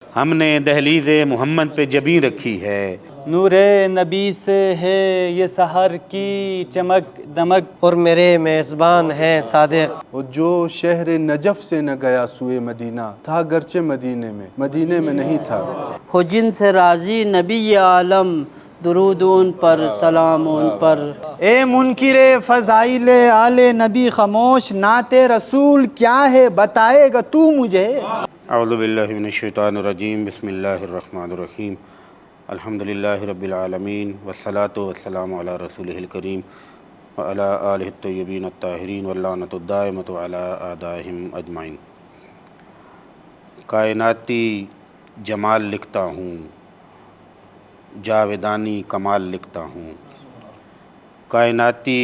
ہم نے دہلیز محمد پہ جبیں رکھی ہے، نور نبی سے ہے یہ سحر کی چمک دمک، اور میرے میزبان ہیں صادق۔ وہ جو شہر نجف سے نہ گیا سوئے مدینہ، تھا گرچہ مدینے میں نہیں تھا۔ ہو جن سے راضی نبی عالم، درود ان پر سلام ان پر۔ اے منکر فضائل آل نبی خاموش، نعت رسول کیا ہے بتائے گا تو مجھے؟ اعوذ باللہ من الشیطان الرجیم، بسم اللہ الرحمن الرحیم، الحمدللہ رب العالمین، والصلاة والسلام علی رسولہ الکریم وعلی آلہ الطیبین الطاہرین واللعنۃ الدائمۃ علی اعدائہم اجمعین۔ کائناتی جمال لکھتا ہوں، جاویدانی کمال لکھتا ہوں۔ کائناتی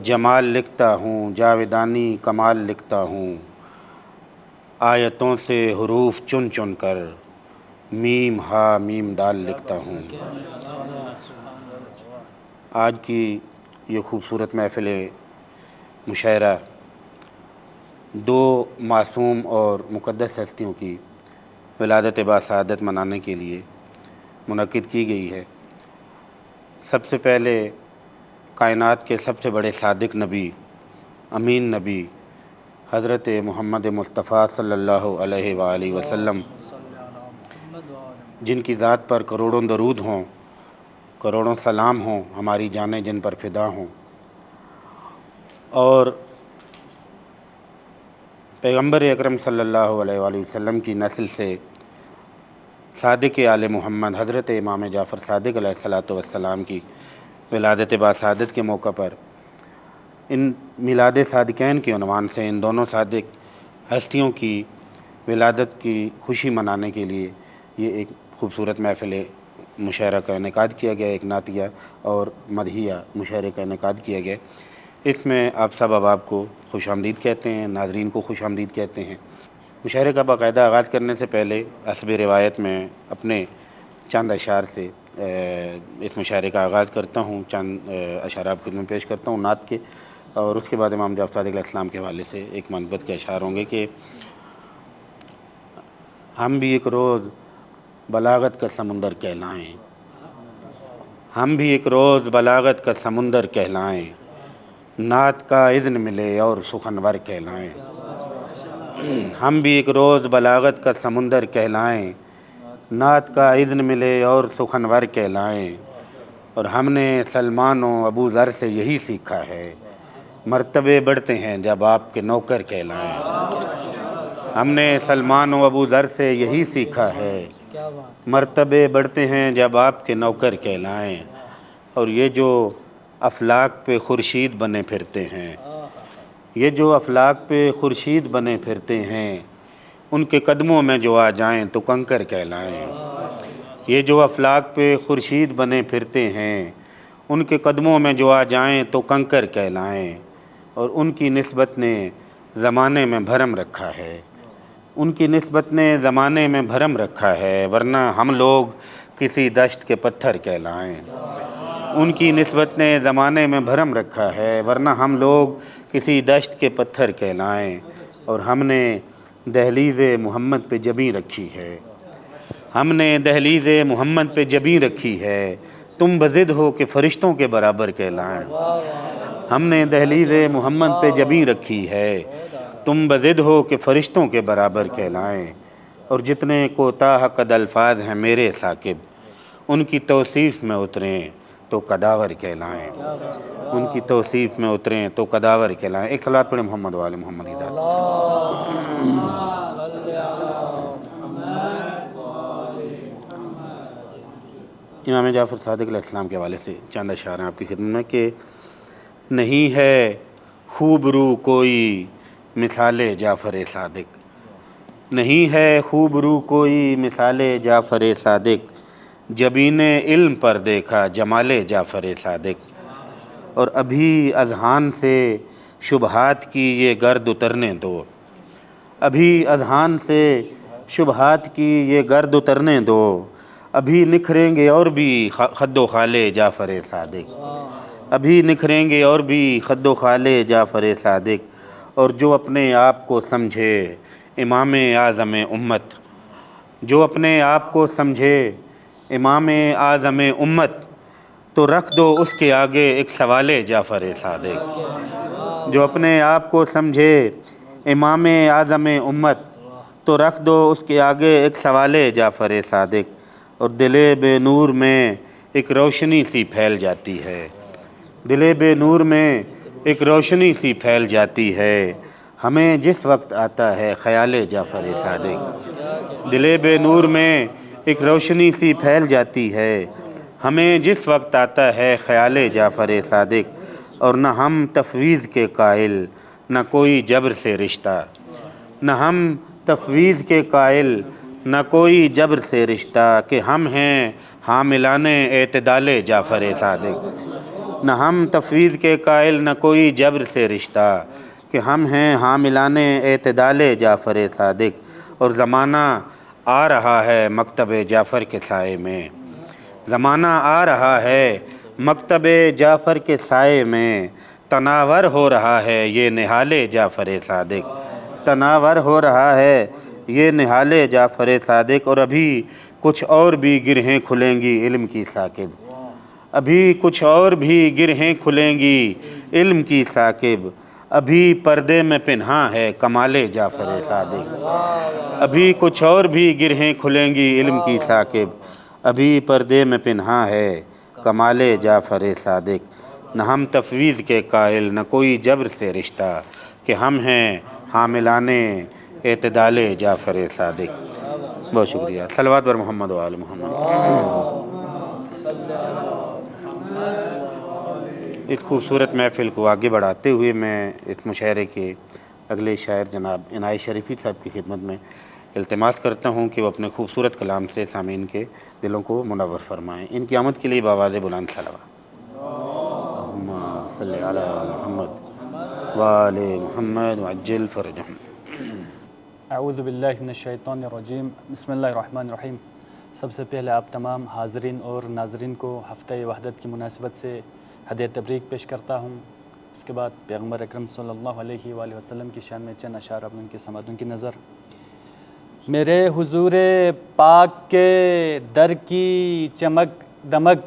جمال لکھتا ہوں، جاویدانی کمال لکھتا ہوں۔ آیتوں سے حروف چن چن کر میم ہا میم دال لکھتا ہوں۔ آج کی یہ خوبصورت محفل مشاعرہ دو معصوم اور مقدس ہستیوں کی ولادت باسعادت منانے کے لیے منعقد کی گئی ہے۔ سب سے پہلے کائنات کے سب سے بڑے صادق نبی، امین نبی حضرت محمد مصطفیٰ صلی اللہ علیہ وآلہ وسلم، جن کی ذات پر کروڑوں درود ہوں، کروڑوں سلام ہوں، ہماری جانیں جن پر فدا ہوں، اور پیغمبر اکرم صلی اللہ علیہ وآلہ وسلم کی نسل سے صادق آل محمد حضرت امام جعفر صادق علیہ السلام کی ولادت باسعادت کے موقع پر ان میلاد صادقین کے عنوان سے ان دونوں صادق ہستیوں کی ولادت کی خوشی منانے کے لیے یہ ایک خوبصورت محفل مشاعرہ کا انعقاد کیا گیا، ایک نعتیہ اور مدحیہ مشاعرے کا انعقاد کیا گیا۔ اس میں آپ سب احباب کو خوش آمدید کہتے ہیں، ناظرین کو خوش آمدید کہتے ہیں۔ مشاعرے کا باقاعدہ آغاز کرنے سے پہلے حسب روایت میں اپنے چند اشعار سے اس مشاعرے کا آغاز کرتا ہوں، چند اشعار آپ کو میں پیش کرتا ہوں نعت کے، اور اس کے بعد امام جعفر صادق علیہ السلام کے حوالے سے ایک منبت کے اشعار ہوں گے کہ ہم بھی ایک روز بلاغت کا سمندر کہلائیں، ہم بھی ایک روز بلاغت کا سمندر کہلائیں، نعت کا اذن ملے اور سخنور کہلائیں۔ ہم بھی ایک روز بلاغت کا سمندر کہلائیں، نعت کا اذن ملے اور سخنور کہلائیں، اور ہم نے سلمان و ابو ذر سے یہی سیکھا ہے، مرتبے بڑھتے ہیں جب آپ کے نوکر کہلائیں۔ ہم نے سلمان و ابو ذر سے یہی سیکھا ہے، مرتبے بڑھتے ہیں جب آپ کے نوکر کہلائیں، اور یہ جو افلاک پہ خورشید بنے پھرتے ہیں، یہ جو افلاک پہ خورشید بنے پھرتے ہیں، ان کے قدموں میں جو آ جائیں تو کنکر کہلائیں۔ یہ جو افلاک پہ خورشید بنے پھرتے ہیں، ان کے قدموں میں جو آ جائیں تو کنکر کہلائیں، اور ان کی نسبت نے زمانے میں بھرم رکھا ہے، ان کی نسبت نے زمانے میں بھرم رکھا ہے، ورنہ ہم لوگ کسی دشت کے پتھر کہلائیں۔ ان کی نسبت نے زمانے میں بھرم رکھا ہے، ورنہ ہم لوگ کسی دشت کے پتھر کہلائیں، اور ہم نے دہلیز محمد پہ جبیں رکھی ہے، ہم نے دہلیز محمد پہ جبیں رکھی ہے، تم بضد ہو کہ فرشتوں کے برابر کہلائیں۔ ہم نے دہلیز محمد پہ جبیں رکھی ہے، تم بضد ہو کہ فرشتوں کے برابر کہلائیں، اور جتنے کوتاہ قد الفاظ ہیں میرے ثاقب، ان کی توصیف میں اتریں تو قداور کہلائیں، ان کی توصیف میں اتریں تو قداور کہلائیں۔ ایک صلوات پڑھیں محمد وآل محمد کی ذات۔ امام جعفر صادق علیہ السلام کے حوالے سے چند اشعار ہیں آپ کی خدمت میں کہ نہیں ہے خوبرو کوئی مثال جعفر صادق، نہیں ہے خوبرو کوئی مثال جعفر صادق، جبین علم پر دیکھا جمال جعفر صادق، اور ابھی اذہان سے شبہات کی یہ گرد اترنے دو، ابھی اذہان سے شبہات کی یہ گرد اترنے دو، ابھی نکھریں گے اور بھی خد و خال جعفر صادق، ابھی نکھریں گے اور بھی خد و خال جعفر صادق، اور جو اپنے آپ کو سمجھے امام اعظم امت، جو اپنے آپ کو سمجھے امام اعظم امت تو رکھ دو اس کے آگے ایک سوال جعفر صادق۔ جو اپنے آپ کو سمجھے امام اعظم امت تو رکھ دو اس کے آگے ایک سوال جعفر صادق، اور دل بے نور میں ایک روشنی سی پھیل جاتی ہے، دل بے نور میں ایک روشنی سی پھیل جاتی ہے، ہمیں جس وقت آتا ہے خیال جعفر صادق۔ دل بے نور میں ایک روشنی سی پھیل جاتی ہے، ہمیں جس وقت آتا ہے خیال جعفر صادق، اور نہ ہم تفویض کے قائل نہ کوئی جبر سے رشتہ، نہ ہم تفویض کے قائل نہ کوئی جبر سے رشتہ، کہ ہم ہیں حاملان اعتدال جعفر صادق۔ نہ ہم تفویض کے قائل نہ کوئی جبر سے رشتہ، کہ ہم ہیں حاملان اعتدال جعفر صادق، اور زمانہ آ رہا ہے مکتب جعفر کے سائے میں، زمانہ آ رہا ہے مکتب جعفر کے سائے میں، تناور ہو رہا ہے یہ نہال جعفر صادق، تناور ہو رہا ہے یہ نہال جعفر صادق، اور ابھی کچھ اور بھی گرہیں کھلیں گی علم کی ثاقب، ابھی کچھ اور بھی گرہیں کھلیں گی علم کی ثاقب، ابھی پردے میں پنہاں ہے کمال جعفر صادق، ابھی کچھ اور بھی گرہیں کھلیں گی علم کی ثاقب، ابھی پردے میں پنہاں ہے کمال جعفر صادق، نہ ہم تفویض کے قائل نہ کوئی جبر سے رشتہ، کہ ہم ہیں حاملان اعتدال جعفر صادق۔ بہت شکریہ۔ صلوات بر محمد و آل محمد۔ اس خوبصورت محفل کو آگے بڑھاتے ہوئے میں اس مشاعرے کے اگلے شاعر جناب عنایت شریفی صاحب کی خدمت میں التماس کرتا ہوں کہ وہ اپنے خوبصورت کلام سے سامعین کے دلوں کو منور فرمائیں۔ ان کی آمد کے لیے بآواز بلند صلوات۔ اللہم صلی علی محمد وآل محمد وعجل فرجہم۔ اعوذ باللہ من الشیطان الرجیم، بسم اللہ الرحمن الرحیم۔ سب سے پہلے آپ تمام حاضرین اور ناظرین کو ہفتہ وحدت کی مناسبت سے ہدیہ تبریک پیش کرتا ہوں۔ اس کے بعد پیغمبر اکرم صلی اللہ علیہ وآلہ وسلم کی شان میں چند اشعار اپنے کے سماعتوں کی نظر۔ میرے حضور پاک کے در کی چمک دمک،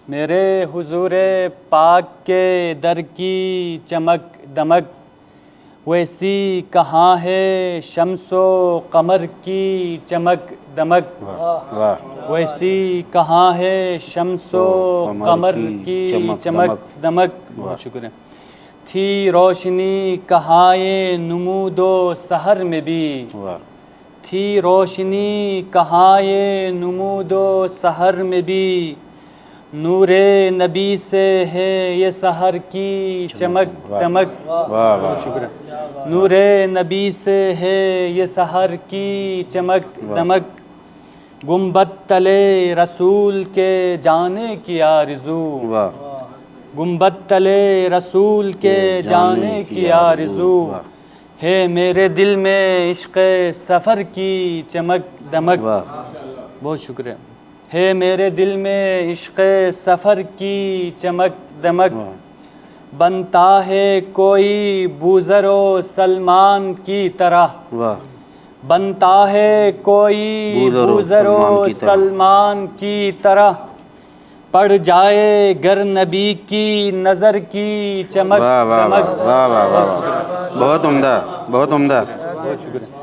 میرے حضور پاک کے در کی چمک دمک، ویسی کہاں ہے شمس و قمر کی چمک دمک، ویسی کہاں ہے شمس و قمر کی چمک دمک۔ بہت شکریہ۔ تھی روشنی کہاں نمود و سحر میں بھی، تھی روشنی کہاں نمود و سحر میں بھی، نور نبی سے ہے یہ سحر کی چمک دمک۔ بہت شکریہ۔ نور نبی سے ہے یہ سحر کی چمک دمک، گنبد تلے رسول کے جانے کی آرزو، گنبد تلے رسول کے جانے کی آرزو، ہے میرے دل میں عشق سفر کی چمک دمک۔ بہت شکریہ۔ ہے میرے دل میں عشق سفر کی چمک دمک، بنتا ہے کوئی بوذر و سلمان کی طرح، بنتا ہے کوئی بوذر و سلمان کی طرح، پڑ جائے گر نبی کی نظر کی چمک دمک۔ بہت عمدہ، بہت عمدہ۔ بہت شکریہ۔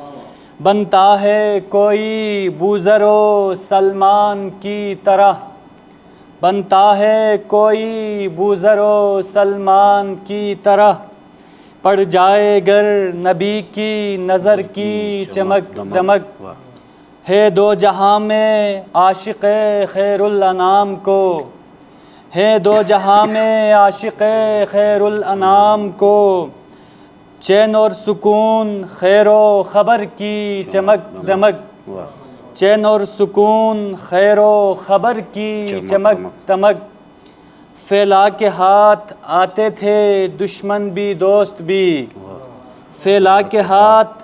بنتا ہے کوئی بوذر و سلمان کی طرح، بنتا ہے کوئی بوذر و سلمان کی طرح، پڑ جائے گر نبی کی نظر کی چمک دمک، ہے دو جہاں میں عاشق خیر الانام کو، ہے دو جہاں میں عاشق خیر الانام کو، چین اور سکون خیر و خبر کی چمک دمک، چین اور سکون خیر و خبر کی چمک دمک، پھیلا کے ہاتھ آتے تھے دشمن بھی دوست بھی، پھیلا کے ہاتھ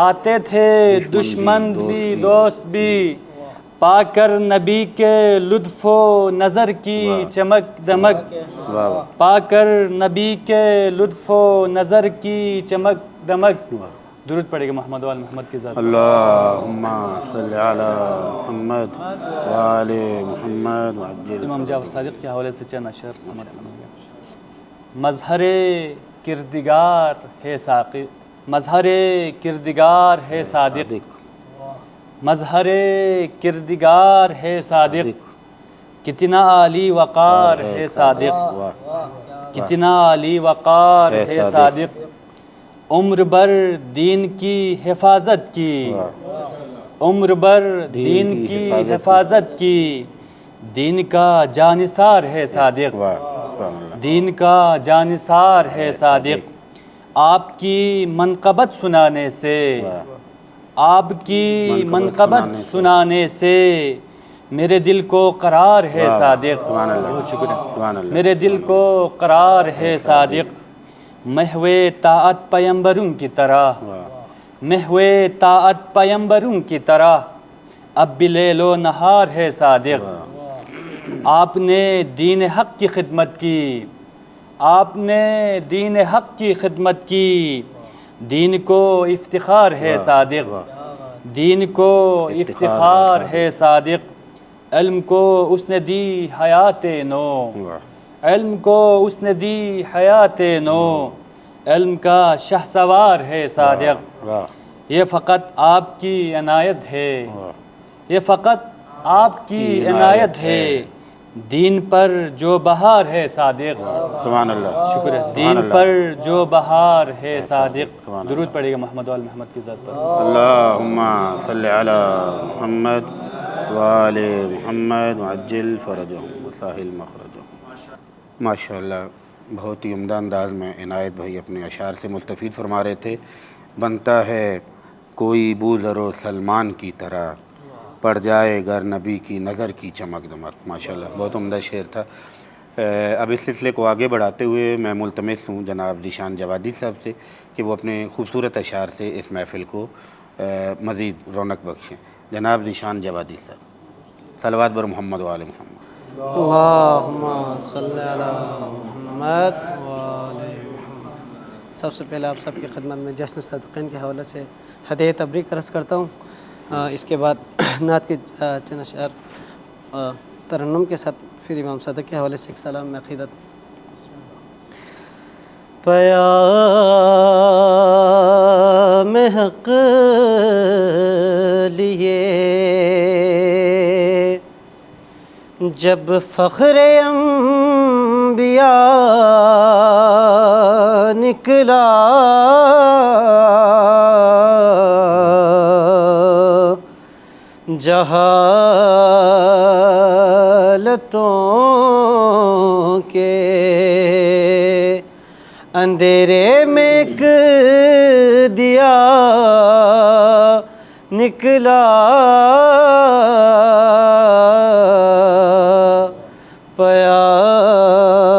آتے تھے دشمن بھی دوست بھی، پا کر نبی کے لطف و نظر کی چمک دمک، پا کر نبی کے لطف و نظر کی چمک دمک، درود پڑھے گا محمد و آل محمد کی ذات پر۔ اللہم صلی علی محمد و آل محمد وعجل امام جعفر صادق کے حوالے سے چند اشعار سماعت فرمائیے۔ مظہر کردگار ہے ساقی، مظہر کردگار ہے صادق، مظہر کردگار ہے صادق، کتنا عالی وقار ہے صادق، کتنا عالی وقار ہے صادق، عمر بر دین کی حفاظت کی، عمر بر دین کی حفاظت کی، دین کا جانثار ہے صادق، دین کا جانثار ہے صادق، آپ کی منقبت سنانے سے، آپ کی منقبت سنانے سے میرے دل کو قرار ہے صادق، بہت شکریہ، میرے دل کو قرار ہے صادق، محو طاعت پیمبروں کی طرح، محو طاعت پیمبروں کی طرح اب بھی لیل و نہار ہے صادق، آپ نے دین حق کی خدمت کی، آپ نے دین حق کی خدمت کی، دین کو افتخار ہے صادق، دین کو افتخار ہے صادق، علم کو اس نے دی حیات نو، علم کو اس نے دی حیات نو، علم کا شہ سوار ہے صادق، یہ فقط آپ کی عنایت ہے، یہ فقط آپ کی عنایت ہے، دین پر جو بہار ہے صادق، سبحان اللہ، شکریہ، دین پر جو بہار ہے صادق، درود پڑھے گا محمد و آل محمد کی ذات پر۔ اللہم صلی علی محمد و آل محمد وعجل فرجہم وسہل مخرجہم۔ ماشاءاللہ، بہت ہی عمدہ انداز میں عنایت بھائی اپنے اشعار سے مستفید فرما رہے تھے۔ بنتا ہے کوئی بوذر و سلمان کی طرح، پڑ جائے گر نبی کی نظر کی چمک دمک۔ ماشاءاللہ بہت عمدہ شعر تھا۔ اب اس سلسلے کو آگے بڑھاتے ہوئے میں ملتمس ہوں جناب ذیشان جوادی صاحب سے کہ وہ اپنے خوبصورت اشعار سے اس محفل کو مزید رونق بخشیں۔ جناب ذیشان جوادی صاحب، صلوات بر محمد و آل محمد۔ اللہم صلی علی محمد و آل محمد۔ سب سے پہلے آپ سب کی خدمت میں جشن صدقین کے حوالے سے ہدیہ تبریک عرض کرتا ہوں۔ اس کے بعد نعت کے چند اشعار ترنم کے ساتھ پھر امام صادق کے حوالے سے ایک سلام عقیدت۔ پیام حق لیے جب فخر انبیاء نکلا، جہالتوں کے اندھیرے میں ایک دیا نکلا،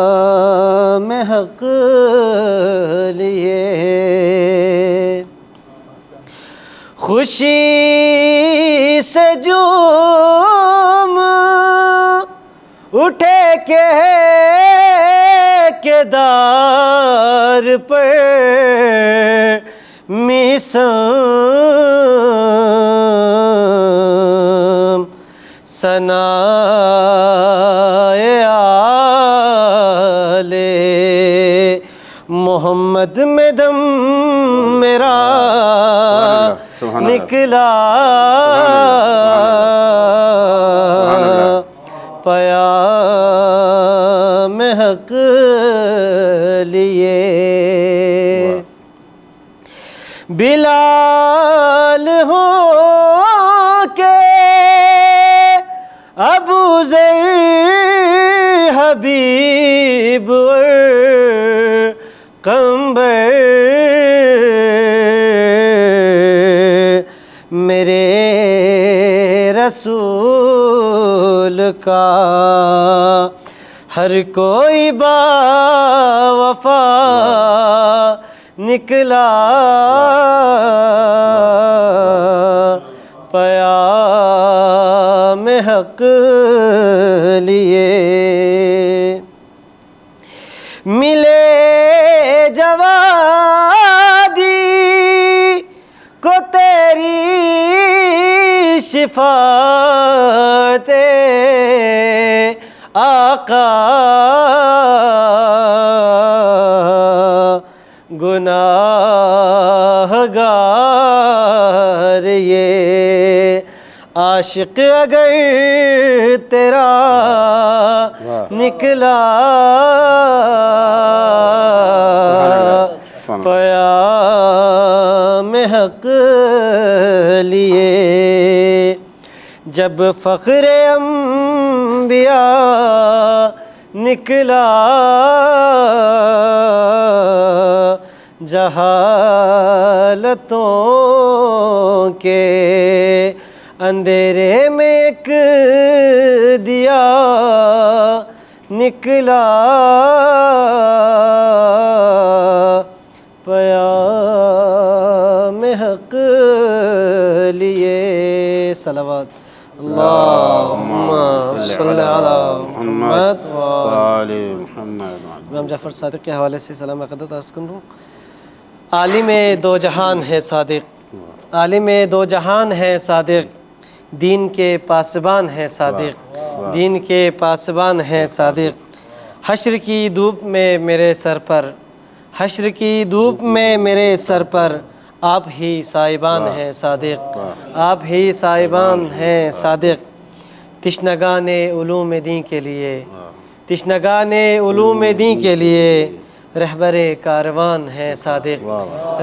پیام حق لیے خوشی سے جوم اٹھے کہ دار پر میسم ثنائے آل محمد میں دم میرا نکلا، پیام حق لیے بلال ہو کے ابو ذر حبیب اور قمبر میرے رسول کا ہر کوئی با وفا نکلا، پیام حق لیے ملے جوادی شفاعت آقا گناہگار یہ عاشق اگر تیرا نکلا پیام حق لیے جب فخر انبیاء نکلا جہالتوں کے اندھیرے میں ایک دیا نکلا پیام حق لیے صلوات اللہم صلی علی محمد وآل محمد امام جعفر صادق کے حوالے سے سلام عقیدت عرض کروں. عالم دو جہان ہے صادق، عالم دو جہان ہے صادق، دین کے پاسبان ہے صادق، دین کے پاسبان ہے صادق. حشر کی دھوپ میں میرے سر پر، حشر کی دھوپ میں میرے سر پر آپ ہی صاحبان ہیں صادق، آپ ہی صاحبان ہیں صادق. تشنگان علوم دین کے لیے، تشنگان علوم دین کے لیے رہبر کاروان ہے صادق،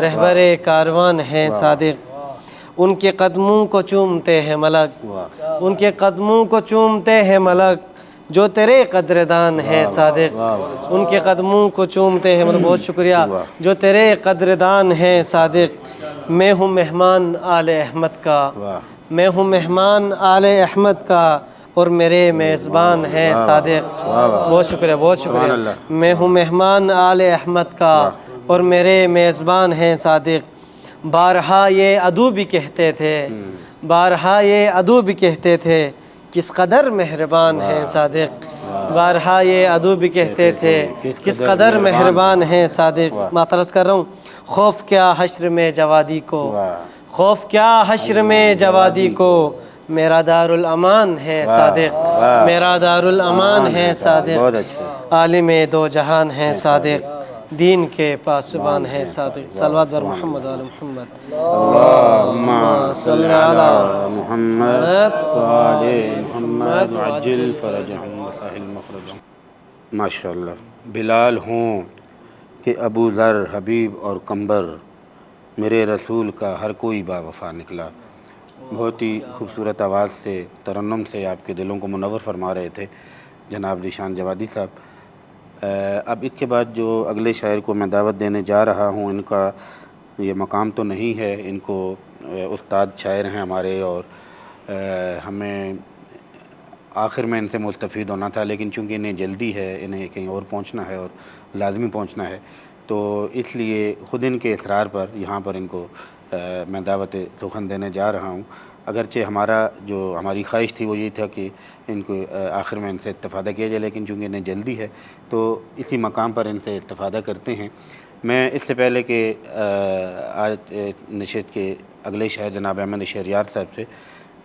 رہبر کاروان ہے صادق. ان کے قدموں کو چومتے ہیں ملک، ان کے قدموں کو چومتے ہیں ملک جو تیرے قدردان ہیں صادق. ان کے قدموں کو چومتے ہیں ملک، بہت شکریہ، جو تیرے قدردان ہیں صادق. میں ہوں مہمان آل احمد کا، میں ہوں مہمان آل احمد کا اور میرے میزبان ہیں صادق. بہت شکریہ، بہت شکریہ. میں ہوں مہمان آل احمد کا اور میرے میزبان ہیں صادق. بارہا یہ عدو بھی کہتے تھے، بارہا یہ عدو بھی کہتے تھے کس قدر مہربان ہیں صادق. بارہا یہ عدو بھی کہتے تھے کس قدر مہربان ہیں صادق. معترض کر رہا ہوں. خوف کیا حشر میں جوادی کو، خوف کیا حشر میں جوادی کو، میرا دارالامان ہے صادق، میرا دارالامان ہے صادق. عالم دو جہان ہے صادق، دین کے پاسبان ہے صادق. صلوات بر محمد و آل محمد. اللہم صلی علی محمد وآل محمد وعجل فرجہم وسہل مخرجہم. ماشاءاللہ. بلال ہوں کہ ابو ذر حبیب اور قمبر، میرے رسول کا ہر کوئی با وفا نکلا. بہت ہی خوبصورت آواز سے، ترنم سے آپ کے دلوں کو منور فرما رہے تھے جناب ذیشان جوادی صاحب. اب اس کے بعد جو اگلے شاعر کو میں دعوت دینے جا رہا ہوں، ان کا یہ مقام تو نہیں ہے، ان کو استاد شاعر ہیں ہمارے اور ہمیں آخر میں ان سے مستفید ہونا تھا، لیکن چونکہ انہیں جلدی ہے، انہیں کہیں اور پہنچنا ہے اور لازمی پہنچنا ہے، تو اس لیے خود ان کے اصرار پر یہاں پر ان کو میں دعوت سخن دینے جا رہا ہوں. اگرچہ ہماری خواہش تھی وہ یہ تھا کہ ان کو آخر میں ان سے استفادہ کیا جائے، لیکن چونکہ انہیں جلدی ہے تو اسی مقام پر ان سے استفادہ کرتے ہیں. میں اس سے پہلے کہ آج نشست کے اگلے شاعر جناب احمد شہریار صاحب سے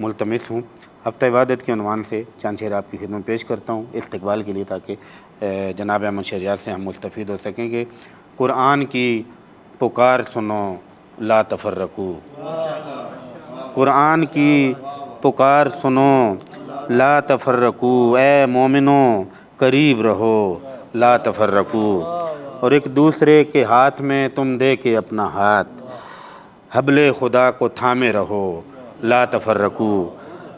ملتمس ہوں، ہفتہ عبادت کے عنوان سے چند شعر آپ کی خدمت پیش کرتا ہوں استقبال کے لیے، تاکہ جناب احمد شہریار سے ہم مستفید ہو سکیں. کہ قرآن کی پکار سنو لا تفرقو، قرآن کی پکار سنو لا تفرقو، اے مومنو قریب رہو لا تفرقو، اور ایک دوسرے کے ہاتھ میں تم دے کے اپنا ہاتھ حبل خدا کو تھامے رہو لا تفرقو،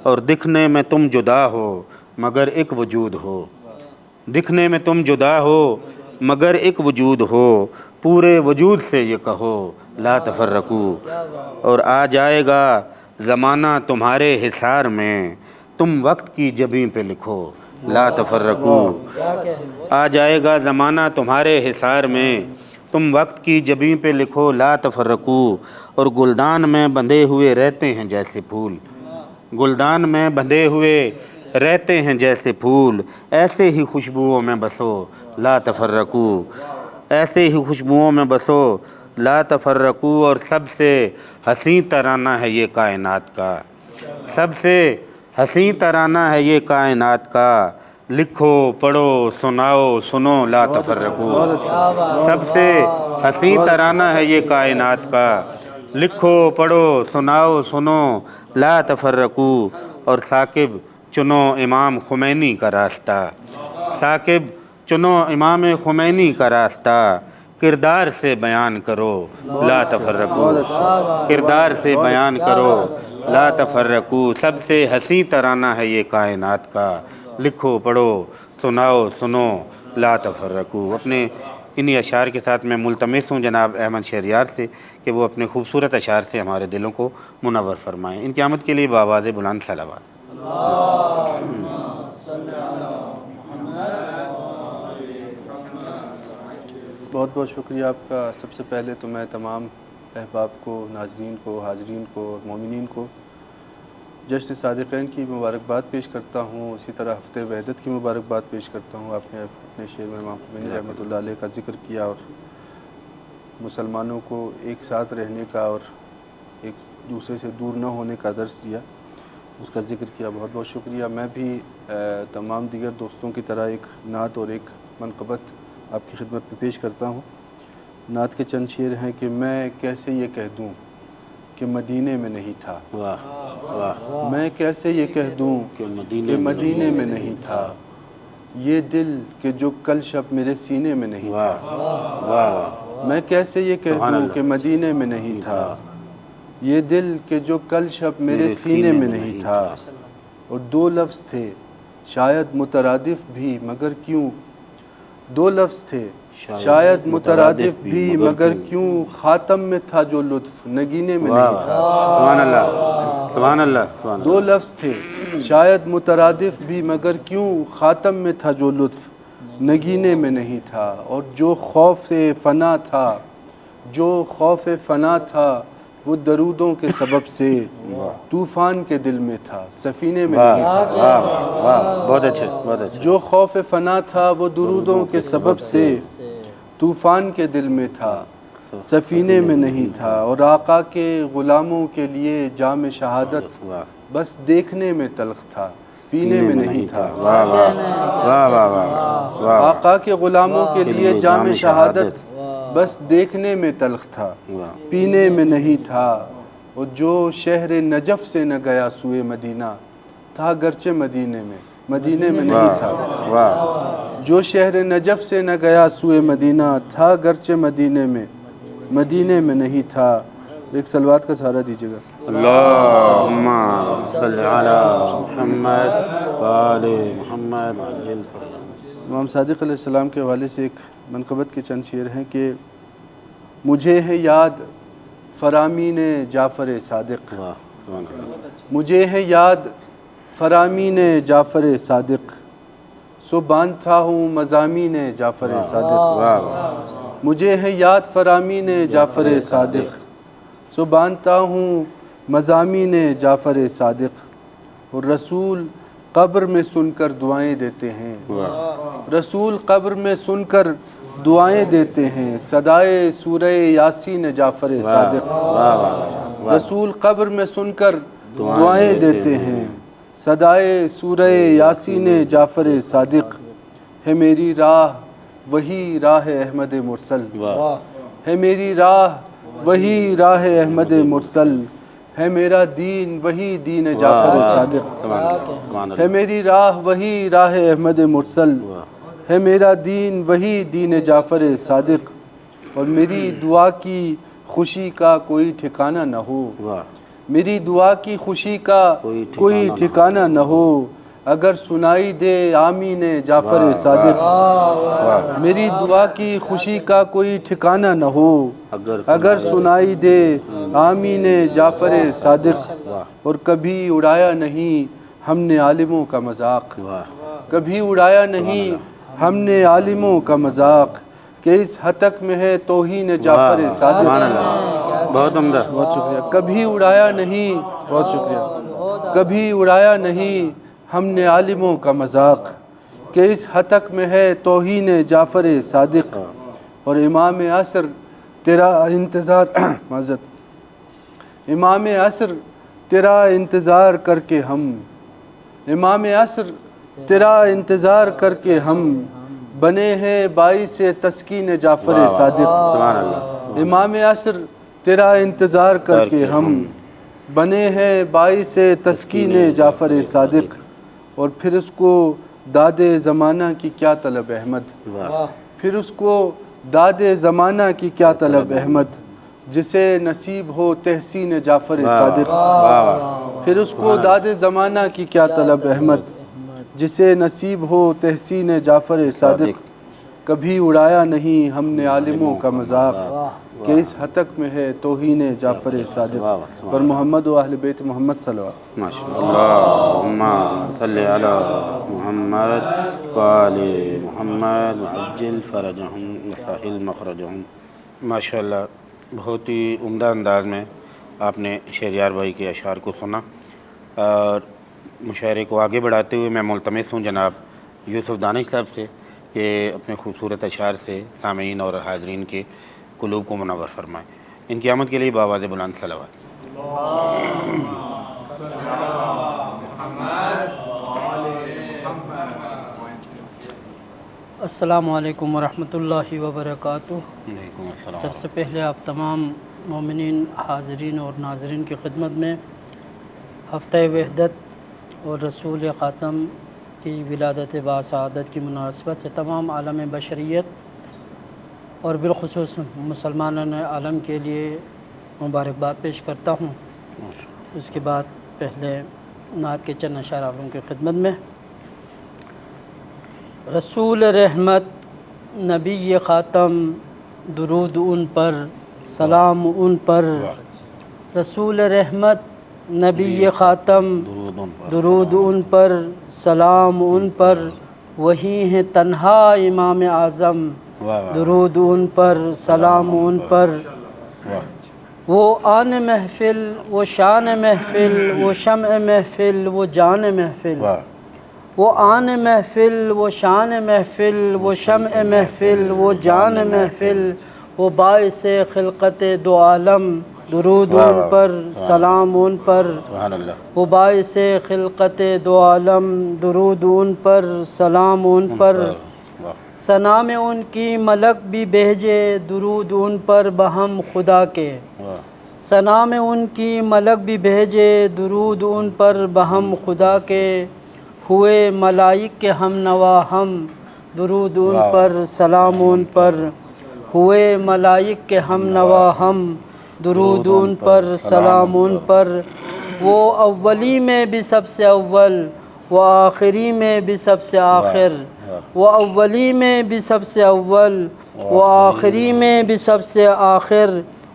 اور دکھنے میں تم جدا ہو مگر ایک وجود ہو، دکھنے میں تم جدا ہو مگر ایک وجود ہو، پورے وجود سے یہ کہو لا تفرقو، اور آ جائے گا زمانہ تمہارے حصار میں تم وقت کی جبیں پہ لکھو لا تفرقو، آ جائے گا زمانہ تمہارے حصار میں تم وقت کی جبیں پہ لکھو لا تفرقو، اور گلدان میں بندھے ہوئے رہتے ہیں جیسے پھول، گلدان میں بندھے ہوئے رہتے ہیں جیسے پھول، ایسے ہی خوشبوؤں میں بسو لا تفرقو، ایسے ہی خوشبوؤں میں بسو لا تفرقو، اور سب سے حسین ترانہ ہے یہ کائنات کا، سب سے حسین ترانہ ہے یہ کائنات کا، لکھو پڑھو سناؤ سنو لا تفرقو۔ سب سے حسین ترانہ ہے یہ کائنات کا، لکھو پڑھو سناؤ سنو لا تفرقو۔ اور ثاقب چنو امام خمینی کا راستہ، ثاقب چنو امام خمینی کا راستہ، کردار سے بیان کرو لا تفرقو، کردار سے بیان کرو لا تفرقو۔ سب سے حسین ترانہ ہے یہ کائنات کا، لکھو پڑھو سناؤ سنو لا تفرقو۔ اپنے انہی اشعار کے ساتھ میں ملتمس ہوں جناب احمد شہریار سے کہ وہ اپنے خوبصورت اشعار سے ہمارے دلوں کو منور فرمائیں۔ ان کی آمد کے لیے بآواز بلند صلوات۔ بہت بہت شکریہ آپ کا۔ سب سے پہلے تو میں تمام احباب کو، ناظرین کو، حاضرین کو اور مومنین کو جشن صادقین کی مبارکباد پیش کرتا ہوں، اسی طرح ہفتہ وحدت کی مبارکباد پیش کرتا ہوں۔ آپ نے اپنے شعر میں امام خمینی رحمۃ اللہ علیہ کا ذکر کیا اور مسلمانوں کو ایک ساتھ رہنے کا اور ایک دوسرے سے دور نہ ہونے کا درس دیا، اس کا ذکر کیا، بہت بہت شکریہ۔ میں بھی تمام دیگر دوستوں کی طرح ایک نعت اور ایک منقبت آپ کی خدمت میں پیش کرتا ہوں۔ نعت کے چند شعر ہیں کہ میں کیسے یہ کہہ دوں کہ مدینے میں نہیں تھا، واہ واہ، میں کیسے یہ کہہ دوں کہ کہ مدینے میں نہیں تھا، یہ دل کہ جو کل شب میرے سینے میں نہیں تھا، واہ واہ، میں کیسے یہ کہہ سبحان دوں اللہ، کہ مدینے میں نہیں تھا، یہ دل کہ جو کل شب میرے سینے میں نہیں تھا۔ اور دو لفظ تھے شاید مترادف بھی مگر کیوں، دو لفظ تھے شاید مترادف بھی مگر کیوں، خاتم میں تھا جو لطف نگینے میں نہیں تھا۔ سبحان اللہ سبحان اللہ سبحان اللہ۔ دو لفظ تھے شاید مترادف بھی مگر کیوں، خاتم میں تھا جو لطف نگینے میں نہیں تھا۔ اور جو خوف فنا تھا، جو خوف فنا تھا، وہ درودوں کے سبب سے طوفان کے دل میں تھا، سفینے میں نہیں تھا۔ واہ واہ، بہت اچھے بہت اچھے۔ جو خوف فنا تھا وہ درودوں کے سبب سے طوفان کے دل میں تھا، سفینے میں نہیں تھا۔ اور آقا کے غلاموں کے لیے جام شہادت بس دیکھنے میں تلخ تھا، پینے میں نہیں تھا۔ واہ واہ واہ واہ واہ واہ، آقا کے غلاموں کے لیے جام شہادت بس دیکھنے میں تلخ تھا، پینے میں نہیں تھا۔ اور جو شہر نجف سے نہ گیا سوئے مدینہ تھا گرچہ مدینے میں نہیں تھا۔ جو شہر نجف سے نہ گیا سوئے مدینہ تھا گرچہ مدینے میں نہیں تھا۔ ایک صلوات کا سہارا دیجیے گا۔ اللہم صلی علی محمد وآل محمد وعجل فرجہ۔ امام صادق علیہ السلام کے حوالے سے ایک منقبت کے چند شعر ہیں کہ مجھے ہے یاد فرامین جعفر صادق، واہ سبحان اللہ، مجھے ہے یاد فرامین جعفر صادق، سو باندھتا ہوں مضامین جعفر صادق۔ واہ واہ، مجھے ہے یاد فرامین جعفر صادق، سو باندھتا ہوں مضامین جعفر صادق۔ اور رسول قبر میں سن کر دعائیں دیتے ہیں، رسول قبر میں سن کر دعائیں دیتے ہیں، صدائے سورہ یاسین جعفر صادق۔ رسول قبر میں سن کر دعائیں دیتے ہیں، صدائے سورہ یاسین جعفر صادق۔ ہے میری راہ وہی راہ احمد مرسل، ہے میری راہ وہی راہ احمد مرسل، ہے میرا دین وہی دین جعفر صادق۔ ہے میری راہ وہی راہ احمد مرسل، ہے میرا دین وہی دین جعفر صادق۔ اور میری دعا کی خوشی کا کوئی ٹھکانہ نہ ہو، میری دعا کی خوشی کا کوئی ٹھکانہ نہ ہو، اگر سنائی دے آمین جعفر صادق۔ میری دعا کی خوشی کا کوئی ٹھکانہ نہ ہو، اگر سنائی دے آمین جعفر صادق۔ اور کبھی اڑایا نہیں ہم نے عالموں کا مذاق، کبھی اڑایا نہیں ہم نے عالموں کا مذاق، کہ اس ہتک میں ہے توہین جعفر صادق۔ بہت عمدہ، بہت شکریہ۔ کبھی اڑایا نہیں، بہت شکریہ، کبھی اڑایا نہیں ہم نے عالموں کا مذاق، کہ اس ہتک میں ہے توہین جعفر صادق۔ اور امام عصر تیرا انتظار معذرت، امام عصر تیرا انتظار کر کے ہم، امام عصر تیرا انتظار کر کے ہم بنے ہیں باعث تسکین جعفر صادق۔ سبحان اللہ۔ امام عصر تیرا انتظار کر کے ہم بنے ہیں باعث تسکین جعفر صادق، اور پھر اس کو داد زمانہ کی کیا طلب احمد، پھر اس کو داد زمانہ کی کیا طلب احمد، جسے نصیب ہو تحسین جعفر صادق۔ پھر اس کو داد زمانہ کی کیا طلب احمد، جسے نصیب ہو تحسین جعفر صادق۔ کبھی اڑایا نہیں ہم نے عالموں کا مذاق، کہ اس حتک میں ہے توہین جعفر صادق۔ پر محمد و اہل بیت محمد صلی اللہ علیہ وسلم۔ ماشاء اللہ، اللہم صلی علی محمد وآل محمد وعجل فرجہم وسہل مخرجہم۔ ماشاء اللہ، بہت ہی عمدہ انداز میں آپ نے شہریار بھائی کے اشعار کو سنا، اور مشاعرے کو آگے بڑھاتے ہوئے میں ملتمس ہوں جناب یوسف دانش صاحب سے کہ اپنے خوبصورت اشعار سے سامعین اور حاضرین کے قلوب کو منور فرمائیں۔ ان کی آمد کے لیے بآواز بلند صلوات۔ السلام علیکم ورحمۃ اللہ وبرکاتہ۔ وعلیکم السلام۔ سب سے پہلے آپ تمام مومنین حاضرین اور ناظرین کی خدمت میں ہفتہ وحدت اور رسول خاتم کی ولادت باسعادت کی مناسبت سے تمام عالم بشریت اور بالخصوص مسلمانان عالم کے لیے مبارکباد پیش کرتا ہوں۔ اس کے بعد پہلے نعت کے چند اشعار آپ لوگوں کی خدمت میں۔ رسول رحمت نبی خاتم درود ان پر سلام ان پر، رسول رحمت نبی خاتم درود ان پر سلام ان پر، وہی ہیں تنہا امام اعظم درود ان پر سلام ان پر۔ وہ آن محفل، وہ شان محفل، وہ شمع محفل، وہ جان محفل، وہ آن محفل، وہ شان محفل، وہ شمع محفل، وہ جان محفل، وہ باعث خلقت دو عالم درود ان پر سلام ان پر، وہ باعث خلقت دو عالم درود ان پر سلام ان پر۔ ثنا میں ان کی ملک بھی بھیجے درود ان پر بہم خدا کے، ثنا میں ان کی ملک بھی بھیجے درود ان پر بہم خدا کے، ہوئے ملائک کے ہم نوا ہم درود ان پر سلام ان پر، ہوئے ملائک کے ہم نوا ہم درود ان پر سلام ان پر۔ وہ اولی میں بھی سب سے اول، وہ آخری میں بھی سب سے آخر، وہ اولی میں بھی سب سے اول، وہ آخری میں بھی سب سے آخر،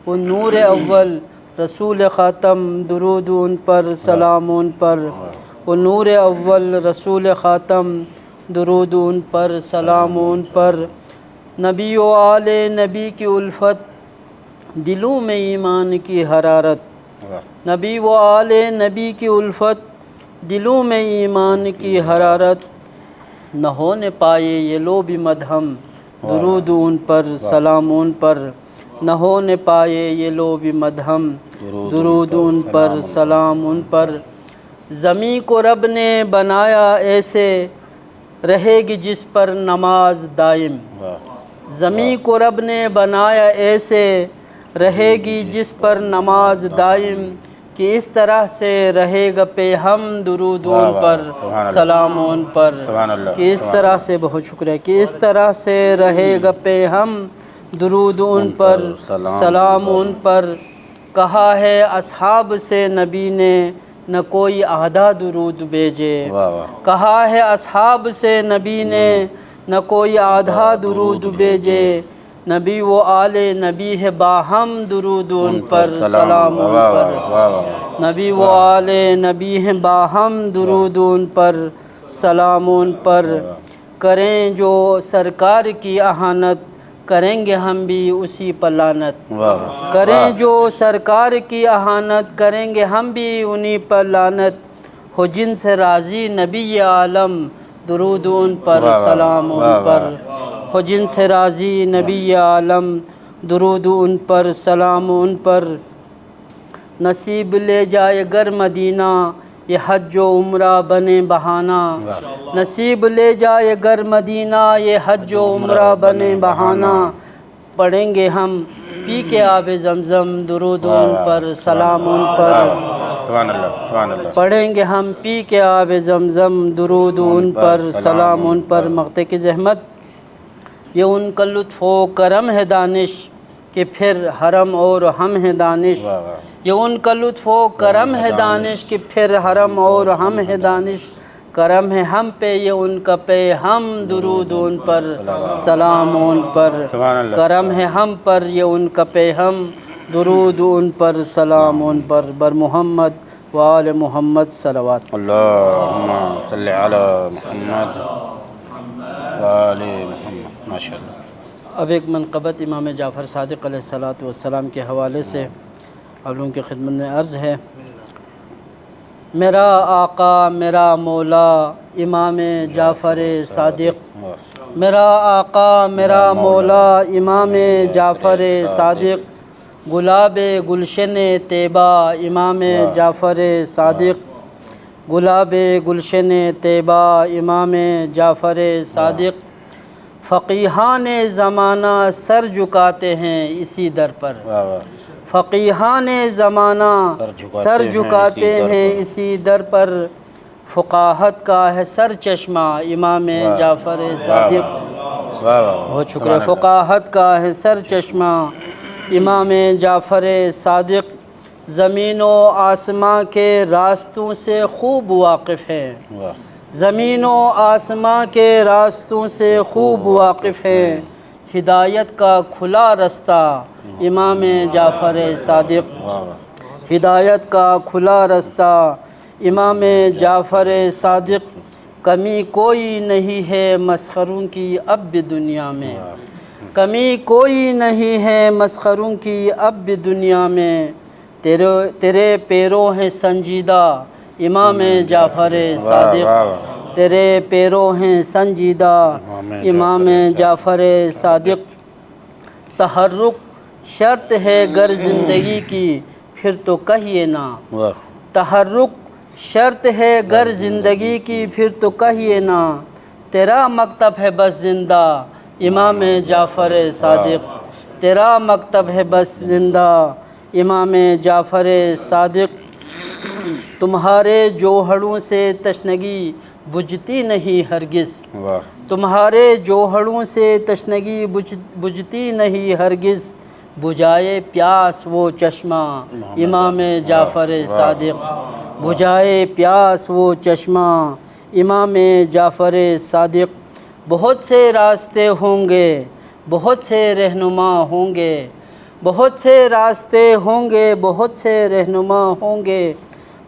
وہ نور اول رسول خاتم درود ان پر سلام ان پر، وہ نور اول رسول خاتم درود ان پر سلام ان پر۔ نبی و آل نبی کی الفت دلوں میں ایمان کی حرارت، نبی و آل نبی کی الفت دلوں میں ایمان کی حرارت، نہ ہونے پائے یہ لو بھی مدہم درود ان پر سلام ان پر، نہ ہونے پائے یہ لو بھی مدہم درود ان پر سلام ان پر۔ زمیں کو رب نے بنایا ایسے رہے گی جس پر نماز دائم، زمیں کو رب نے بنایا ایسے رہے گی جس پر نماز دائم، کہ اس طرح سے رہے گا پہ ہم درود ان پر سلام ان پر، کہ اس طرح سے بہت شکریہ، کہ اس طرح سے رہے گا پہ ہم درود ان پر سلام ان پر۔ کہا ہے اصحاب سے نبی نے نہ کوئی آدھا درود بھیجے، کہا ہے اصحاب سے نبی نے نہ کوئی آدھا درود بھیجے، نبی و آل نبی ہے باہم درود ان پر سلام ان پر، نبی و آل نبی ہے باہم درود ان پر سلام ان پر۔ کریں جو سرکار کی اہانت کریں گے ہم بھی اسی پر لعنت، کریں جو سرکار کی اہانت کریں گے ہم بھی انہی پر لعنت، ہو جن سے راضی نبی عالم درود ان پر سلام ان پر، ہو جن سے راضی نبی عالم درود ان پر سلام ان پر۔ نصیب لے جائے گر مدینہ یہ حج و عمرہ بنے بہانہ، نصیب لے جائے گر مدینہ یہ حج و عمرہ بنے بہانہ، پڑھیں گے ہم پی کے آب زمزم درود ان پر سلام ان پر، سبحان اللہ سبحان اللہ، پڑھیں گے ہم پی کے آب زمزم درود ان پر سلام ان پر۔ مقتے کی زحمت، یہ ان کا لطف و کرم ہے دانش کہ پھر حرم اور ہم ہیں دانش، یہ ان کا لطف و کرم ہے دانش کہ پھر حرم اور ہم ہیں دانش، کرم ہے ہم پہ یہ ان کا پہ ہم درود ان پر سلام ان پر، سبحان اللہ، کرم ہے ہم پر یہ ان کا پہ ہم درود ان پر سلام ان پر، بر محمد و آل محمد صلوات۔ اللہم صلی علی محمد و آل محمد، ماشاء اللہ۔ اب ایک منقبت امام جعفر صادق علیہ السلام کے حوالے سے آپ لوگوں کی خدمت میں عرض ہے۔ میرا آقا میرا مولا امام جعفر صادق، میرا آقا میرا مولا امام جعفر صادق، گلاب گلشن طیبہ امام جعفر صادق، گلاب گلشن طیبہ امام جعفر صادق، فقیہان زمانہ سر جھکاتے ہیں اسی در پر، فقیہان زمانہ سر جھکاتے ہیں اسی در پر، فقاہت کا ہے سر چشمہ امام جعفر صادق، بہت شکریہ، فقاہت کا ہے سر چشمہ امام جعفر صادق، زمین و آسماں کے راستوں سے خوب واقف ہے، زمین و آسماں کے راستوں سے خوب واقف ہے، ہدایت کا کھلا رستہ امام جعفر صادق، ہدایت کا کھلا رستہ امام جعفر صادق، کمی کوئی نہیں ہے مسخروں کی اب بھی دنیا میں، کمی کوئی نہیں ہے مسخروں کی اب بھی دنیا میں، تیرے پیروں ہیں سنجیدہ امام جعفر صادق، تیرے پیروں ہیں سنجیدہ امام جعفر صادق، تحرک شرط ہے گر زندگی کی پھر تو کہیے نا، تحرک شرط ہے گر زندگی کی پھر تو کہیے نا، تیرا مکتب ہے بس زندہ امام جعفر صادق، تیرا مکتب ہے بس زندہ امام جعفر صادق، تمہارے جوہروں سے تشنگی بجھتی نہیں ہرگز، تمہارے جوہروں سے تشنگی بجھتی نہیں ہرگز، بجھائے پیاس وہ چشمہ امام جعفر صادق، بجھائے پیاس وہ چشمہ امام جعفر صادق، بہت سے راستے ہوں گے بہت سے رہنما ہوں گے، بہت سے راستے ہوں گے بہت سے رہنما ہوں گے،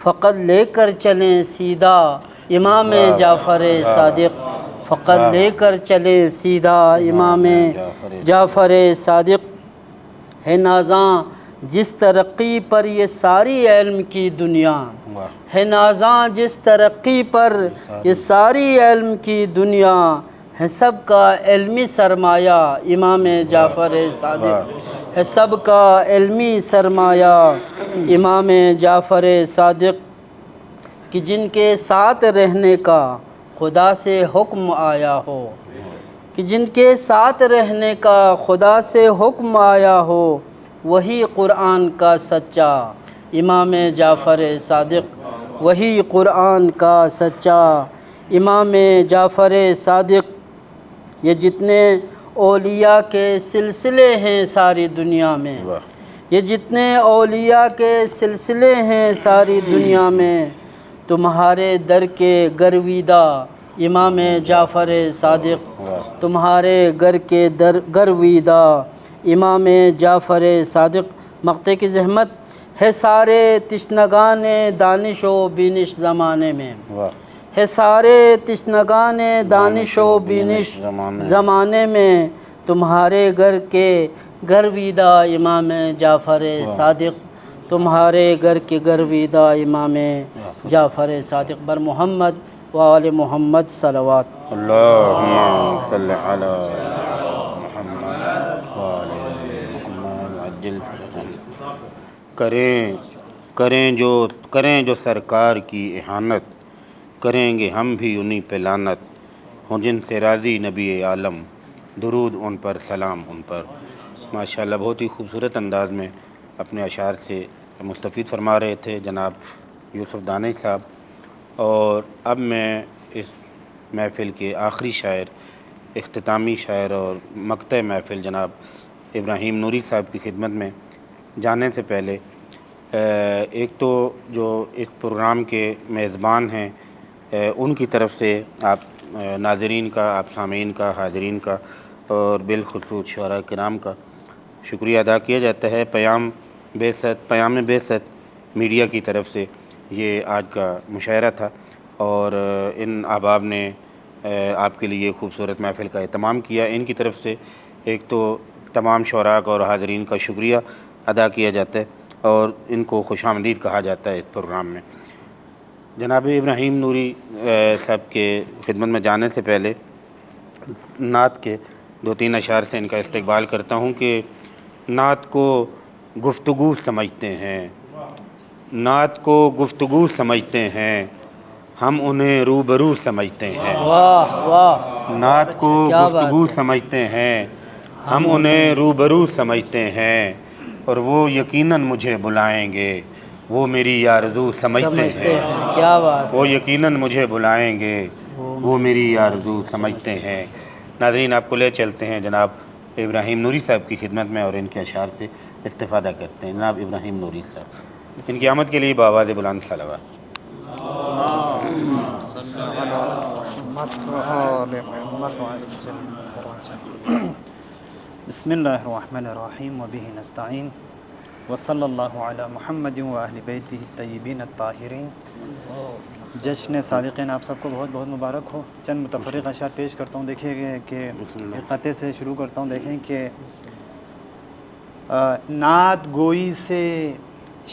فقط لے کر چلیں سیدھا امام جعفر صادق، فقط لے کر چلیں سیدھا امام جعفر صادق، ہے نازاں جس ترقی پر یہ ساری علم کی دنیا، ہے نازاں جس ترقی پر یہ ساری علم کی دنیا، ہے سب کا علمی سرمایہ امام جعفر صادق، ہے سب کا علمی سرمایہ امام جعفر صادق، کہ جن کے ساتھ رہنے کا خدا سے حکم آیا ہو، کہ جن کے ساتھ رہنے کا خدا سے حکم آیا ہو، وہی قرآن کا سچا امام جعفر صادق، وہی قرآن کا سچا امام جعفر صادق، یہ جتنے اولیاء کے سلسلے ہیں ساری دنیا میں، یہ جتنے اولیاء کے سلسلے ہیں ساری دنیا میں، تمہارے در کے گرویدہ امام جعفر صادق، تمہارے گھر کے گرویدہ امام جعفر صادق، مقتے کی زحمت، ہے سارے تشنگان دانش و بینش زمانے میں، ہے سارے تشنگان دانش و بینش زمانے میں، تمہارے گھر کے گرویدہ امام جعفر صادق، تمہارے گھر کے گرویدہ امام جعفر صادق، بر محمد و آل محمد صلوات۔ اللہم صلی علی محمد و آل محمد عجل فرجہم۔ کریں کریں جو سرکار کی احانت، کریں گے ہم بھی انہی پہ لعنت، ہوں جن سے راضی نبی عالم، درود ان پر سلام ان پر۔ ماشاءاللہ بہت ہی خوبصورت انداز میں اپنے اشعار سے مستفید فرما رہے تھے جناب یوسف دانش صاحب۔ اور اب میں اس محفل کے آخری شاعر، اختتامی شاعر اور مقطع محفل جناب ابراہیم نوری صاحب کی خدمت میں جانے سے پہلے ایک تو جو اس پروگرام کے میزبان ہیں ان کی طرف سے آپ ناظرین کا، آپ سامعین کا، حاضرین کا اور بالخصوص شعراء کرام کا شکریہ ادا کیا جاتا ہے۔ پیام بعثت میڈیا کی طرف سے یہ آج کا مشاعرہ تھا اور ان احباب نے آپ کے لیے خوبصورت محفل کا اہتمام کیا۔ ان کی طرف سے ایک تو تمام شعراء اور حاضرین کا شکریہ ادا کیا جاتا ہے اور ان کو خوش آمدید کہا جاتا ہے اس پروگرام میں۔ جناب ابراہیم نوری صاحب کے خدمت میں جانے سے پہلے نعت کے 2-3 اشعار سے ان کا استقبال کرتا ہوں کہ نعت کو گفتگو سمجھتے ہیں، نعت کو گفتگو سمجھتے ہیں، ہم انہیں روبرو سمجھتے ہیں۔ واہ واہ، نعت کو کیا بات گفتگو ہے۔ سمجھتے ہیں، ہم انہیں روبرو سمجھتے ہیں، اور وہ یقیناً مجھے بلائیں گے، وہ میری آرزو سمجھتے ہیں۔ کیا بات، وہ یقیناً مجھے بلائیں گے، وہ میری آرزو سمجھتے ہیں۔ ناظرین آپ کو لے چلتے ہیں جناب ابراہیم نوری صاحب کی خدمت میں اور ان کے اشعار سے استفادہ کرتے ہیں۔ جناب ابراہیم نوری صاحب، ان کی آمد کے لیے بآواز بلند صلوات۔ بسم اللہ الرحمن الرحیم وبہ نستعین وصلی اللہ علی محمد و اہل بیتہ الطیبین الطاہرین۔ جشن صادقین آپ سب کو بہت بہت مبارک ہو۔ چند متفرق اشعار پیش کرتا ہوں، دیکھیے کہ ایک قطعے سے شروع کرتا ہوں۔ دیکھیں کہ نعت گوئی سے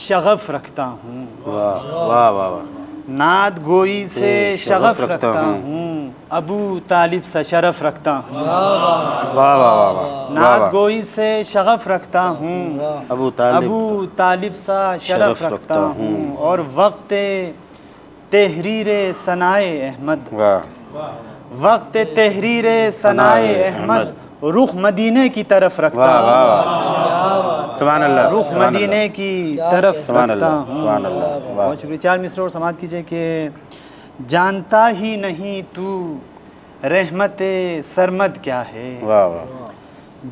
شغف رکھتا ہوں، واہ واہ واہ واہ، نعت گوئی سے شغف رکھتا ہوں، ابو طالب سا شرف رکھتا ہوں۔ واہ واہ واہ واہ، نعت گوئی سے شغف رکھتا ہوں، ابو طالب سا شرف رکھتا ہوں، اور وقت تحریر ثنائے احمد، وقت تحریر ثنائے احمد رخ مدینے کی طرف رکھتا ہوں، سبحان اللہ، رخ مدینے کی طرف رکھتا ہوں۔ سبحان اللہ، بہت شکریہ۔ 4 مصرع اور سماعت کیجئے کہ جانتا ہی نہیں تو رحمت سرمد کیا ہے، واہ واہ،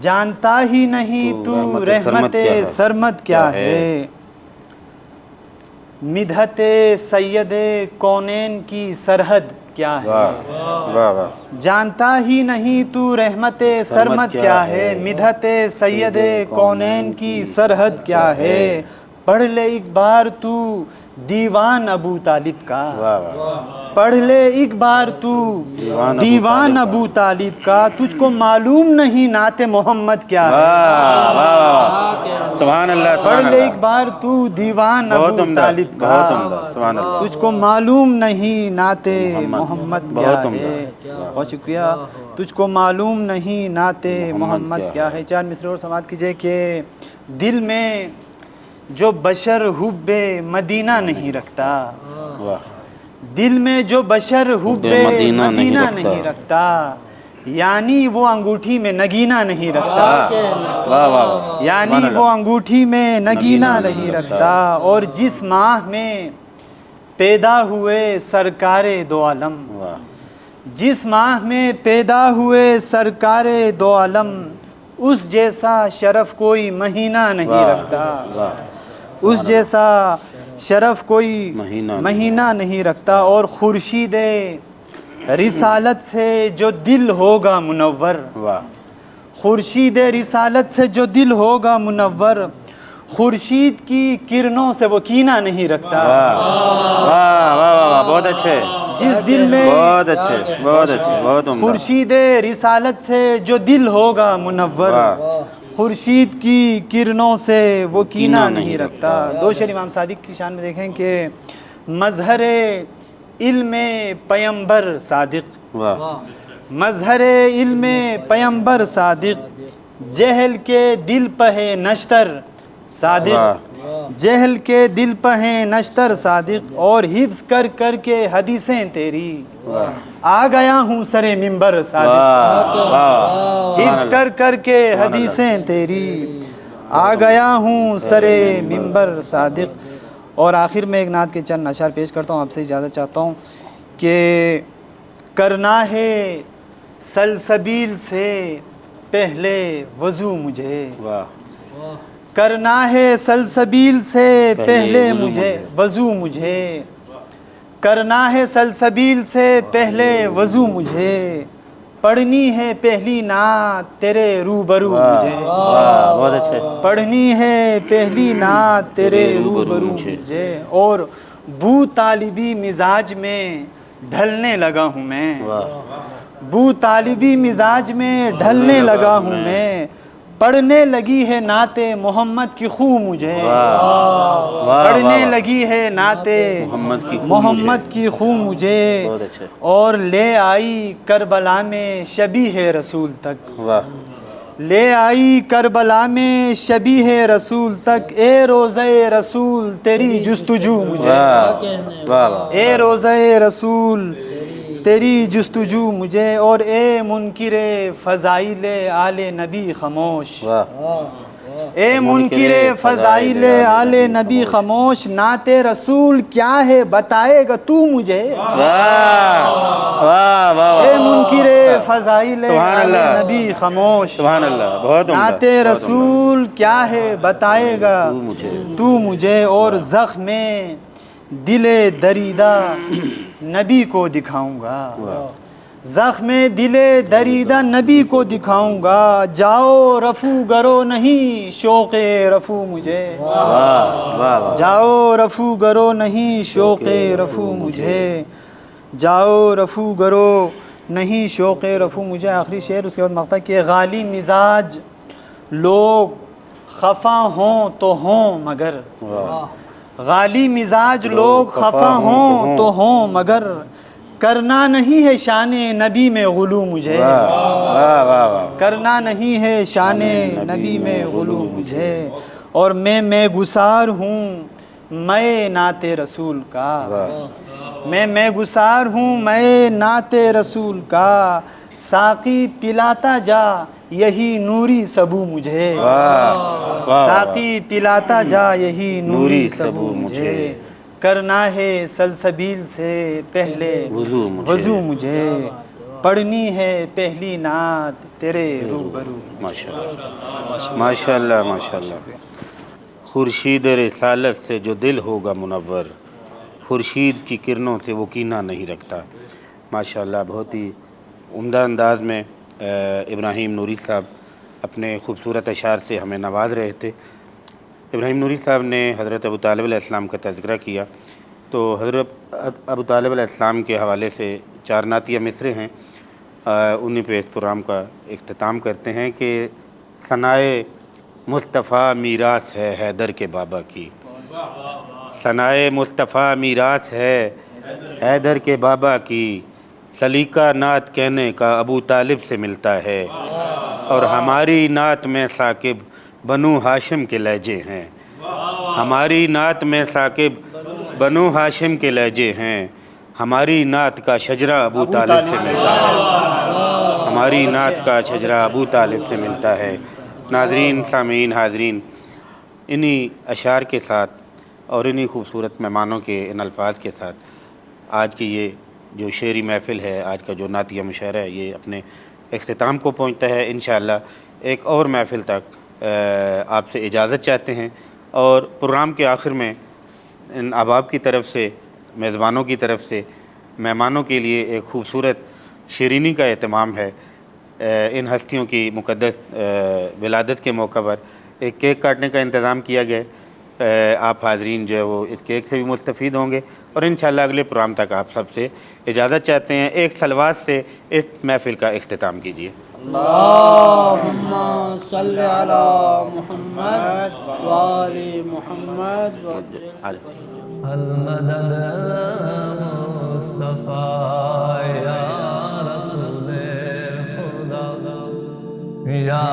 جانتا ہی نہیں تو رحمت سرمد کیا ہے، مدحت سید کونین کی سرحد کیا ہے، واہ واہ، جانتا ہی نہیں تو رحمت سرمد کیا ہے، مدحت سید کونین کی سرحد کیا ہے، پڑھ لے ایک بار تو دیوان ابو طالب کا، پڑھ لے ایک بار تو دیوان ابو طالب کا، تجھ کو معلوم نہیں نعت محمد کیا ہے، سبحان اللہ، پڑھ لے ایک بار تو دیوان ابو طالب کا، تجھ کو معلوم نہیں نعت محمد کیا ہے۔ بہت شکریہ۔ تجھ کو معلوم نہیں نعت محمد کیا ہے۔ 4 مصرع اور سماعت کیجئے کہ دل میں جو بشر حب مدینہ نہیں رکھتا، دل میں جو بشر حب مدینہ نہیں رکھتا، یعنی وہ انگوٹھی میں نگینہ نہیں رکھتا، یعنی وہ انگوٹھی میں نگینہ نہیں رکھتا، اور جس ماہ میں پیدا ہوئے سرکار دو عالم، جس ماہ میں پیدا ہوئے سرکار دو عالم، اس جیسا شرف کوئی مہینہ نہیں رکھتا، اس جیسا شرف کوئی مہینہ نہیں رکھتا، اور خورشید رسالت سے جو دل ہوگا منور، خورشید رسالت سے جو دل ہوگا منور، خورشید کی کرنوں سے وہ کینہ نہیں رکھتا، بہت اچھے، جس دل میں بہت اچھے، بہت اچھے، بہت عمدہ، خورشید رسالت سے جو دل ہوگا منور، خورشید کی کرنوں سے وہ کینہ نہیں رکھتا۔ 2 شعر امام صادق کی شان میں دیکھیں کہ مظہر علم پیمبر صادق، مظہر علم پیمبر صادق، جہل کے دل پہ نشتر صادق، جہل کے دل پہ ہیں نشتر صادق اور حفظ کر کر کے حدیثیں تیری آ گیا ہوں سرے منبر صادق حفظ کر کر کے حدیثیں تیری آ گیا ہوں سرے منبر صادق. اور آخر میں ایک نعت کے چند اشعار پیش کرتا ہوں, آپ سے اجازت چاہتا ہوں کہ کرنا ہے سلسبیل سے پہلے وضو مجھے, کرنا ہے سلسبیل سے پہلے مجھے وضو مجھے, کرنا ہے سلسبیل سے پہلے وضو مجھے, پڑھنی ہے پہلی نعت تیرے روبرو مجھے, بہت اچھے, پڑھنی ہے پہلی نعت تیرے روبرو مجھے. اور بو طالبی مزاج میں ڈھلنے لگا ہوں میں, بو طالبی مزاج میں ڈھلنے لگا ہوں میں, پڑھنے لگی ہے نعت محمد کی خو مجھے, پڑھنے لگی ہے نعت محمد کی خو مجھے, اور لے آئی کربلا میں شبیہ رسول تک, لے آئی کربلا میں شبیہ رسول تک, اے روضہ رسول تیری جستجو مجھے, اے روضہ رسول تیری جستجو مجھے, اور اے منکر فضائل آل نبی خاموش, اے منکر فضائل آل نبی خاموش, نعت رسول کیا ہے بتائے گا تو مجھے, اے منکر فضائل آل نبی خاموش, نعت رسول کیا ہے بتائے گا تو مجھے, اور زخم دل دریدہ نبی کو دکھاؤں گا, زخم دل دریدہ نبی کو دکھاؤں گا, جاؤ رفو گرو نہیں شوق رفو مجھے, جاؤ رفو گرو نہیں شوق رفو مجھے, جاؤ رفو گرو نہیں شوق رفو مجھے. آخری شعر اس کے بعد مقطع کہ غالی مزاج لوگ خفا ہوں تو ہوں مگر, غالی مزاج لوگ خفا ہوں تو ہوں مگر, کرنا نہیں ہے شان نبی میں غلو مجھے, کرنا نہیں ہے شان نبی میں غلو مجھے, اور میں گسار ہوں میں نعت رسول کا, میں گسار ہوں میں نعت رسول کا, ساقی پلاتا جا یہی نوری سبو مجھے, ساقی پلاتا جا یہی نوری سبو مجھے, کرنا ہے سلسبیل سے پہلے وضو مجھے, پڑھنی ہے پہلی نعت تیرے روبرو. ماشاءاللہ ماشاءاللہ. خورشید رسالت سے جو دل ہوگا منور, خورشید کی کرنوں سے وہ کینہ نہیں رکھتا. ماشاءاللہ بہت ہی عمدہ انداز میں ابراہیم نوری صاحب اپنے خوبصورت اشعار سے ہمیں نواز رہے تھے. ابراہیم نوری صاحب نے حضرت ابو طالب علیہ السلام کا تذکرہ کیا, تو حضرت ابو طالب علیہ السلام کے حوالے سے 4 نعتیہ مصرے ہیں, انہی پہ اس پروگرام کا اختتام کرتے ہیں کہ ثنائے مصطفیٰ میراث ہے حیدر کے بابا کی, ثنائے مصطفیٰ میراث ہے حیدر کے بابا کی, سلیقہ نعت کہنے کا ابو طالب سے ملتا ہے, اور ہماری نعت میں ثاقب بنو ہاشم کے لہجے ہیں, ہماری نعت میں ثاقب بنو ہاشم کے لہجے ہیں, ہماری نعت کا شجرہ ابو طالب سے ملتا ہے, ہماری نعت کا شجرہ ابو طالب سے ملتا ہے. ناظرین, سامعین, حاضرین, انہی اشعار کے ساتھ اور انہی خوبصورت مہمانوں کے ان الفاظ کے ساتھ آج کی یہ جو شعری محفل ہے, آج کا جو نعتیہ مشاعرہ ہے, یہ اپنے اختتام کو پہنچتا ہے. انشاءاللہ ایک اور محفل تک آپ سے اجازت چاہتے ہیں, اور پروگرام کے آخر میں ان احباب کی طرف سے, میزبانوں کی طرف سے مہمانوں کے لیے ایک خوبصورت شیرینی کا اہتمام ہے. ان ہستیوں کی مقدس ولادت کے موقع پر ایک کیک کاٹنے کا انتظام کیا گیا ہے. آپ حاضرین جو ہے وہ اس کیک سے بھی مستفید ہوں گے, اور انشاءاللہ اگلے پروگرام تک آپ سب سے اجازت چاہتے ہیں. ایک صلوات سے اس محفل کا اختتام کیجیے. اللہم صلی علی محمد وآل محمد. المدد مصطفیٰ یا رسول خدا یا